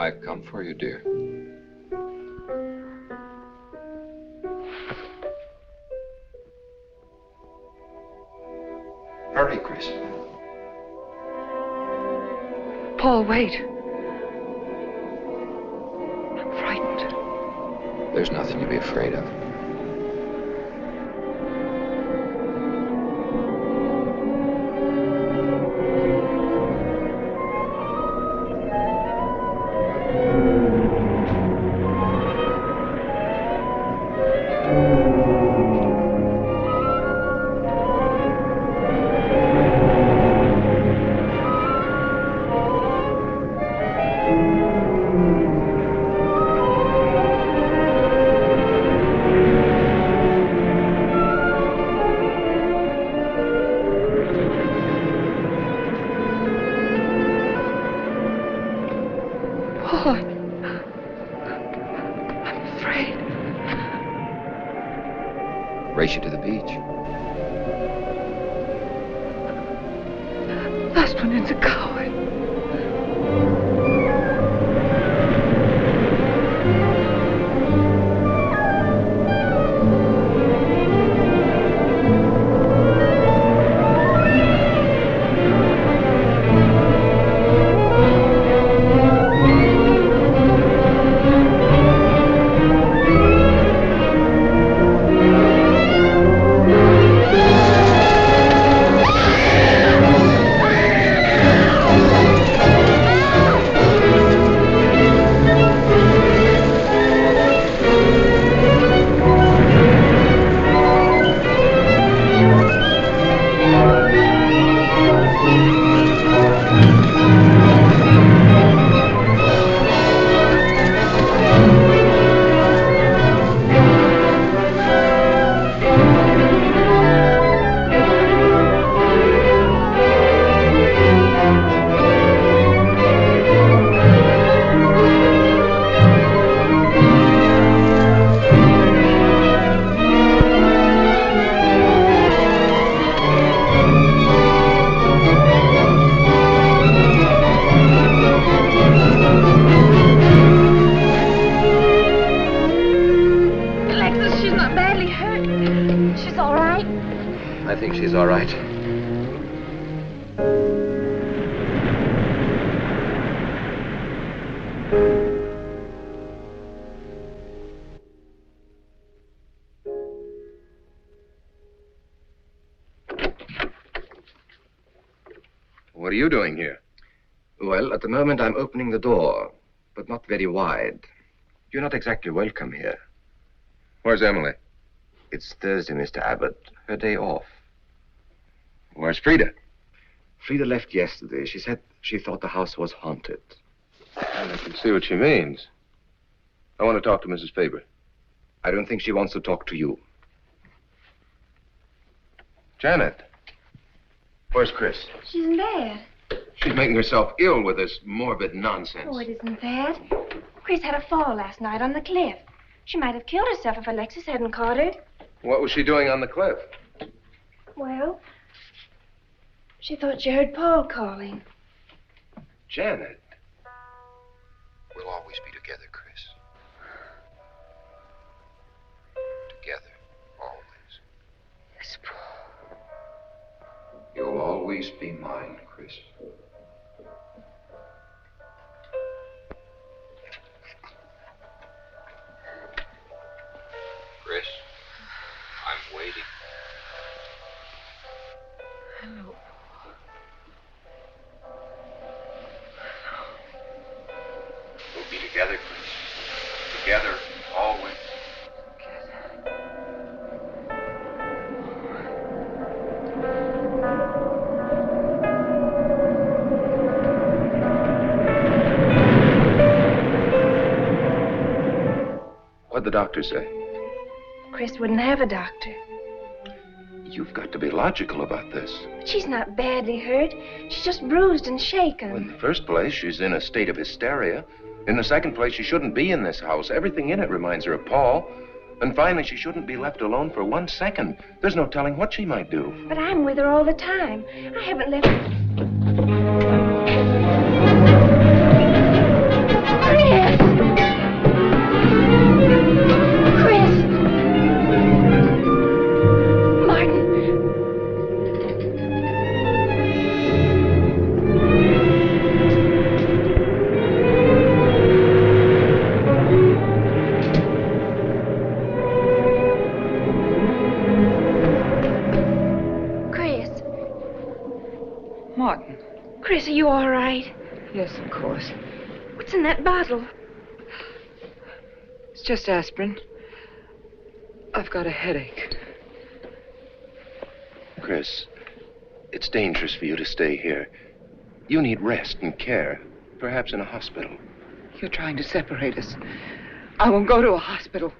I've come for you, dear. Hurry, Chris. Paul, wait. I'm frightened. There's nothing to be afraid of. Race you to the beach. Last one in's a coward. I think she's all right. What are you doing here? Well, at the moment I'm opening the door, but not very wide. You're not exactly welcome here. Where's Emily? It's Thursday, Mr. Abbott. Her day off. Where's Frida? Frida left yesterday. She said she thought the house was haunted. I can see what she means. I want to talk to Mrs. Faber. I don't think she wants to talk to you. Janet. Where's Chris? She's in bed. She's making herself ill with this morbid nonsense. Oh, it isn't that. Chris had a fall last night on the cliff. She might have killed herself if Alexis hadn't caught her. What was she doing on the cliff? Well, she thought she heard Paul calling. Janet. We'll always be together, Chris. Together, always. Yes, Paul. You'll always be mine, Chris. Chris, I'm waiting. Hello. We'll be together, Chris. Together, always. What'd the doctor say? Chris wouldn't have a doctor. You've got to be logical about this. But she's not badly hurt. She's just bruised and shaken. Well, in the first place, she's in a state of hysteria. In the second place, she shouldn't be in this house. Everything in it reminds her of Paul. And finally, she shouldn't be left alone for 1 second. There's no telling what she might do. But I'm with her all the time. I haven't left her. Hurry Martin. Chris, are you all right? Yes, of course. What's in that bottle? It's just aspirin. I've got a headache. Chris, it's dangerous for you to stay here. You need rest and care, perhaps in a hospital. You're trying to separate us. I won't go to a hospital.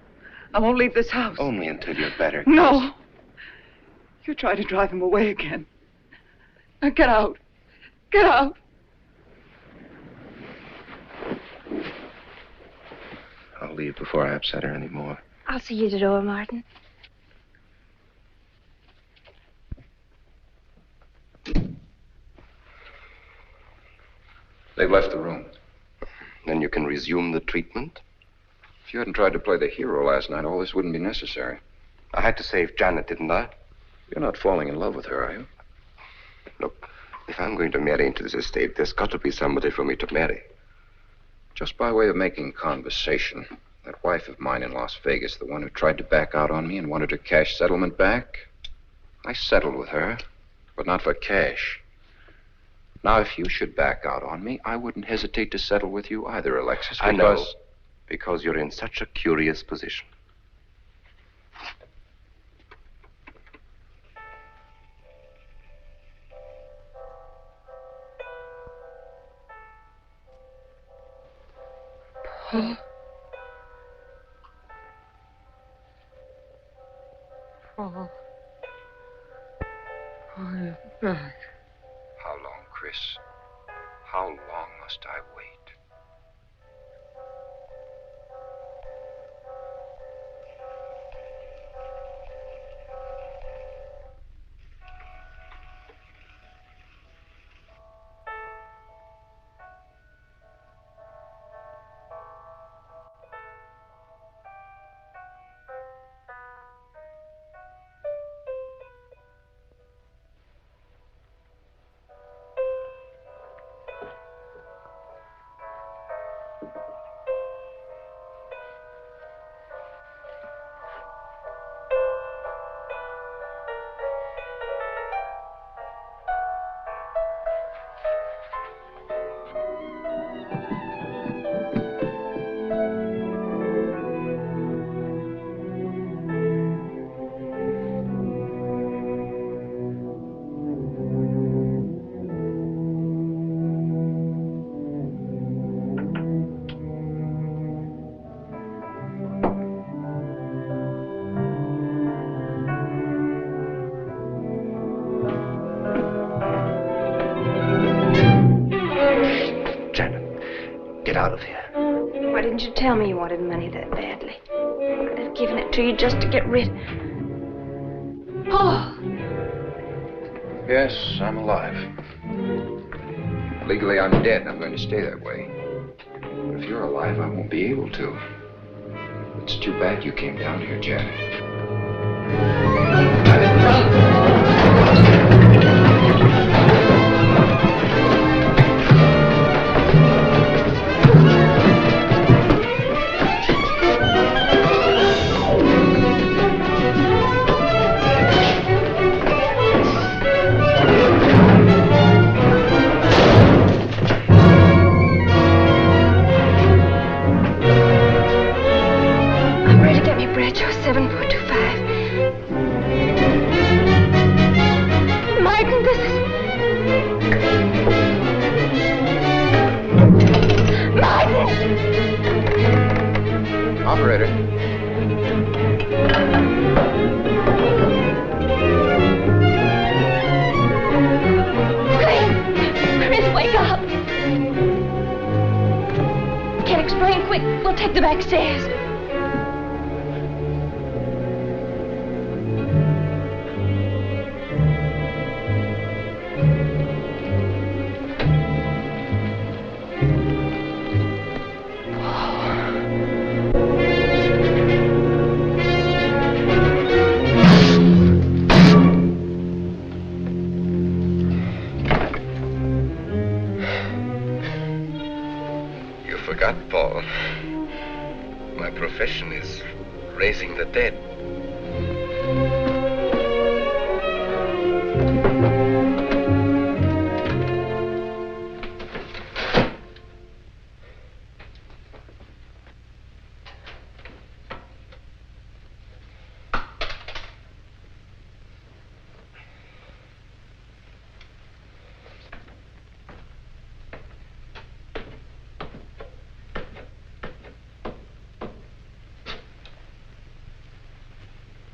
I won't leave this house. Only until you're better, Chris. No. You're trying to drive him away again. Now get out. Get out. I'll leave before I upset her anymore. I'll see you at the door, Martin. They've left the room. Then you can resume the treatment. If you hadn't tried to play the hero last night, all this wouldn't be necessary. I had to save Janet, didn't I? You're not falling in love with her, are you? Look, if I'm going to marry into this estate, there's got to be somebody for me to marry. Just by way of making conversation, that wife of mine in Las Vegas, the one who tried to back out on me and wanted her cash settlement back, I settled with her, but not for cash. Now, if you should back out on me, I wouldn't hesitate to settle with you either, Alexis, I know, because you're in such a curious position. Paul. Paul. Oh, you're back. How long, Chris? How long must I wait? Out of here. Why didn't you tell me you wanted money that badly? I'd have given it to you just to get rid. Paul! Yes, I'm alive. Legally, I'm dead, and I'm going to stay that way. But if you're alive, I won't be able to. It's too bad you came down here, Janet.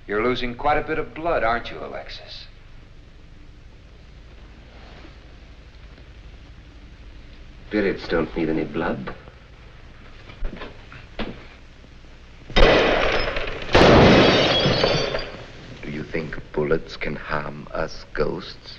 You're losing quite a bit of blood, aren't you, Alexis? Spirits don't need any blood. Do you think bullets can harm us ghosts?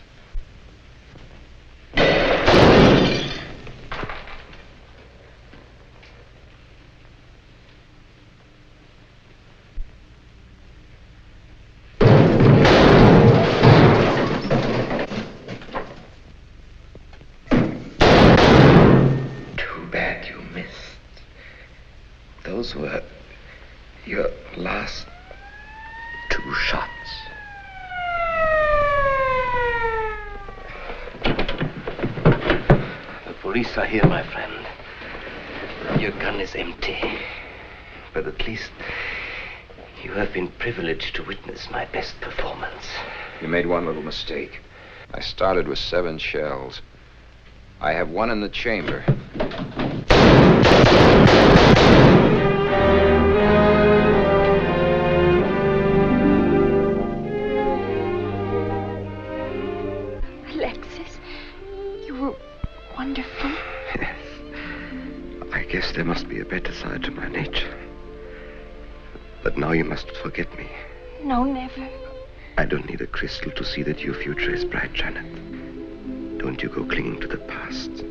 Those were your last 2 shots. The police are here, my friend. Your gun is empty. But at least you have been privileged to witness my best performance. You made one little mistake. I started with 7 shells. I have 1 in the chamber. I guess there must be a better side to my nature. But now you must forget me. No, never. I don't need a crystal to see that your future is bright, Janet. Don't you go clinging to the past.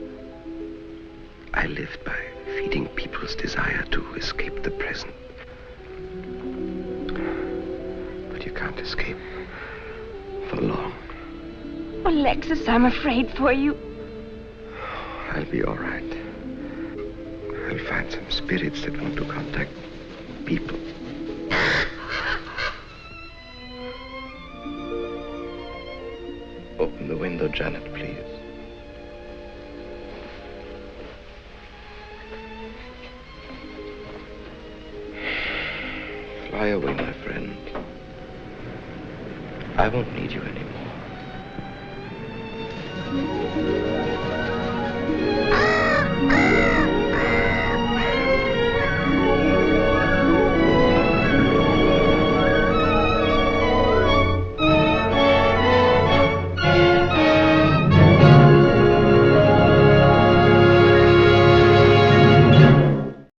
I lived by feeding people's desire to escape the present. But you can't escape for long. Alexis, I'm afraid for you. I'll be all right. I'll find some spirits that want to contact people. Open the window, Janet, please. Fly away, my friend. I won't need you anymore.